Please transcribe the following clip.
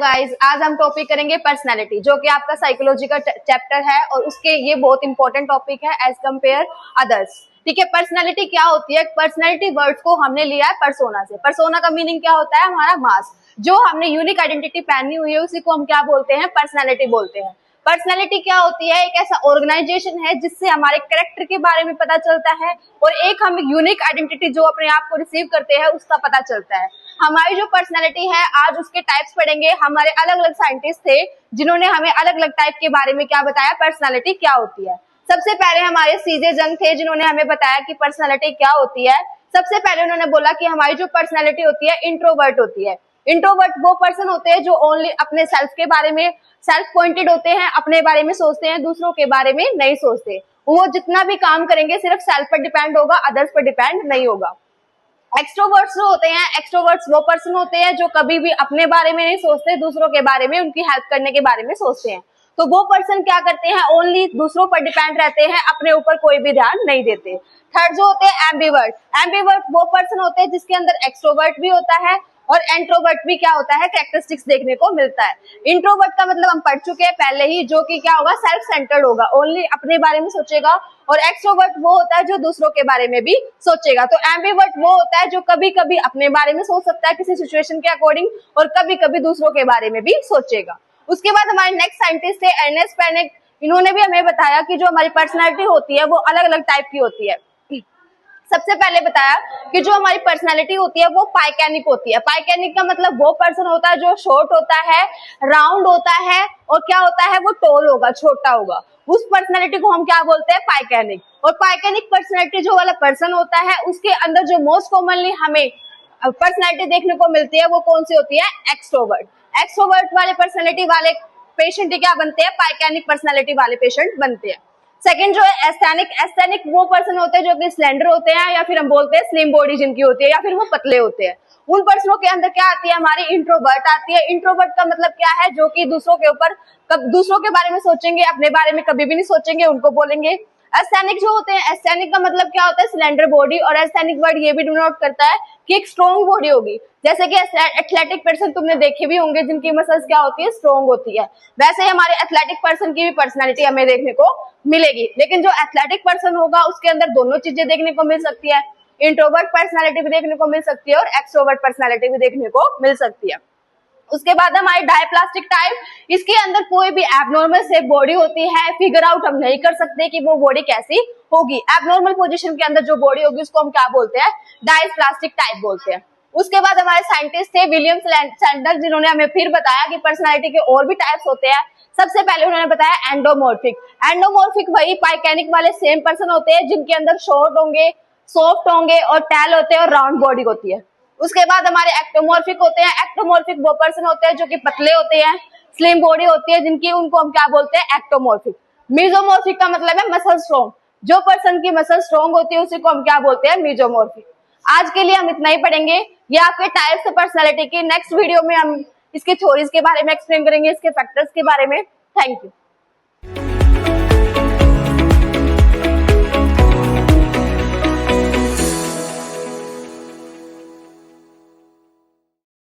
Guys, आज हम topic करेंगे पर्सनालिटी, जो कि आपका साइकोलॉजी का चैप्टर है और उसके ये बहुत इंपॉर्टेंट टॉपिक है एज कंपेयर अदर्स। ठीक है, पर्सनालिटी क्या होती है? पर्सनालिटी वर्ड्स को हमने लिया है पर्सोना से। पर्सोना का मीनिंग क्या होता है? हमारा मास्क। जो हमने यूनिक आइडेंटिटी पहनी हुई है उसी को हम क्या बोलते हैं? पर्सनालिटी बोलते हैं। पर्सनालिटी क्या होती है? एक ऐसा ऑर्गेनाइजेशन है जिससे हमारे कैरेक्टर के बारे में पता चलता है और एक हम यूनिक आइडेंटिटी जो अपने आप को रिसीव करते हैं उसका पता चलता है। हमारी जो पर्सनालिटी है, आज उसके टाइप्स पढ़ेंगे। हमारे अलग अलग साइंटिस्ट थे जिन्होंने हमें अलग अलग टाइप के बारे में क्या बताया, पर्सनालिटी क्या होती है। सबसे पहले हमारे सीजे जंग थे जिन्होंने हमें बताया कि पर्सनालिटी क्या होती है। सबसे पहले उन्होंने बोला कि हमारी जो पर्सनालिटी होती है इंट्रोवर्ट होती है। इंट्रोवर्ट वो पर्सन होते हैं जो ओनली अपने सेल्फ के बारे में सेल्फ पॉइंटेड होते हैं, अपने बारे में सोचते हैं, दूसरों के बारे में नहीं सोचते। वो जितना भी काम करेंगे सिर्फ सेल्फ पर डिपेंड होगा, अदर्स पर डिपेंड नहीं होगा। एक्सट्रोवर्ट्स जो होते हैं, एक्सट्रोवर्ट्स वो पर्सन होते हैं जो कभी भी अपने बारे में नहीं सोचते, दूसरों के बारे में, उनकी हेल्प करने के बारे में सोचते हैं। तो वो पर्सन क्या करते हैं? ओनली दूसरों पर डिपेंड रहते हैं, अपने ऊपर कोई भी ध्यान नहीं देते। थर्ड जो होते हैं एम्बिवर्ट। एम्बिवर्ट वो पर्सन होते हैं जिसके अंदर एक्सट्रोवर्ट भी होता है और इंट्रोवर्ट भी क्या होता है, कैरेक्टरिस्टिक्स देखने को मिलता है। इंट्रोवर्ट का मतलब हम पढ़ चुके हैं पहले ही, जो कि क्या होगा, सेल्फ सेंटर्ड होगा, ओनली अपने बारे में सोचेगा। और एक्सट्रोवर्ट वो होता है जो दूसरों के बारे में भी सोचेगा। तो एम्बिवर्ट वो होता है जो कभी कभी अपने बारे में सोच सकता है किसी सिचुएशन के अकॉर्डिंग और कभी कभी दूसरों के बारे में भी सोचेगा। उसके बाद हमारे नेक्स्ट साइंटिस्ट थे अर्नेस्ट पेनेक। इन्होंने भी हमें बताया कि जो हमारी पर्सनैलिटी होती है वो अलग अलग टाइप की होती है। सबसे पहले बताया कि जो हमारी पर्सनालिटी होती है वो पाइकेनिक होती है। पाइकेनिक का मतलब वो पर्सन होता है जो शॉर्ट होता है, राउंड होता है और क्या होता है, वो टॉल होगा, छोटा होगा। उस पर्सनालिटी को हम क्या बोलते हैं? पाइकेनिक। और पाइकेनिक पर्सनालिटी जो वाला पर्सन होता है उसके अंदर जो मोस्ट कॉमनली हमें पर्सनालिटी देखने को मिलती है वो कौन सी होती है? एक्सट्रोवर्ट। एक्सट्रोवर्ट वाले पर्सनालिटी वाले पेशेंट क्या बनते हैं? पाइकेनिक पर्सनालिटी वाले पेशेंट बनते हैं। सेकंड जो है एस्थेनिक। एस्थेनिक वो पर्सन होते हैं जो कि स्लेंडर होते हैं या फिर हम बोलते हैं स्लिम बॉडी जिनकी होती है, या फिर वो पतले होते हैं। उन पर्सनों के अंदर क्या आती है? हमारी इंट्रोवर्ट आती है। इंट्रोवर्ट का मतलब क्या है? जो कि दूसरों के ऊपर दूसरों के बारे में सोचेंगे, अपने बारे में कभी भी नहीं सोचेंगे, उनको बोलेंगे। एस्थेनिक जो होते हैं, एस्थेनिक का मतलब क्या होता है? Slender body. और एस्थेनिक वर्ड ये भी डिनोट करता है कि एक स्ट्रॉन्ग बॉडी होगी। जैसे कि एथलेटिक पर्सन तुमने देखे भी होंगे जिनकी मसल्स क्या होती है? स्ट्रॉन्ग होती है। वैसे ही हमारे एथलेटिक पर्सन की भी पर्सनालिटी हमें देखने को मिलेगी। लेकिन जो एथलेटिक पर्सन होगा उसके अंदर दोनों चीजें देखने को मिल सकती है। इंट्रोवर्ट पर्सनालिटी भी देखने को मिल सकती है और एक्सट्रोवर्ट पर्सनालिटी भी देखने को मिल सकती है। उसके बाद हमारी डायप्लास्टिक टाइप। इसके अंदर कोई भी एबनॉर्मल शेप बॉडी होती है, फिगर आउट हम नहीं कर सकते कि वो बॉडी कैसी होगी। एबनॉर्मल पोजीशन के अंदर जो बॉडी होगी उसको हम क्या बोलते हैं? डायप्लास्टिक टाइप बोलते हैं। उसके बाद हमारे साइंटिस्ट थे विलियम सैंडर, जिन्होंने हमें फिर बताया कि पर्सनालिटी के और भी टाइप्स होते हैं। सबसे पहले उन्होंने बताया एंडोमॉर्फिक। एंडोमॉर्फिक वही पाइकेनिक वाले सेम पर्सन होते हैं जिनके अंदर शॉर्ट होंगे, सॉफ्ट होंगे और टैल होते हैं और राउंड बॉडी होती है। उसके बाद हमारे एक्टोमॉर्फिक होते हैं। एक्टोमॉर्फिक वो पर्सन होते हैं जो कि पतले होते हैं, स्लिम बॉडी होती है जिनकी, उनको हम क्या बोलते हैं? एक्टोमॉर्फिक। मीजोमॉर्फिक का मतलब है मसल स्ट्रॉन्ग। जो पर्सन की मसल स्ट्रॉन्ग होती है उसी को हम क्या बोलते हैं? मीजोमॉर्फिक। आज के लिए हम इतना ही पढ़ेंगे। ये आपके टाइप्स ऑफ पर्सनालिटी की। नेक्स्ट वीडियो में हम इसकी थ्योरीज के बारे में एक्सप्लेन करेंगे, इसके फैक्टर्स के बारे में। Thank you.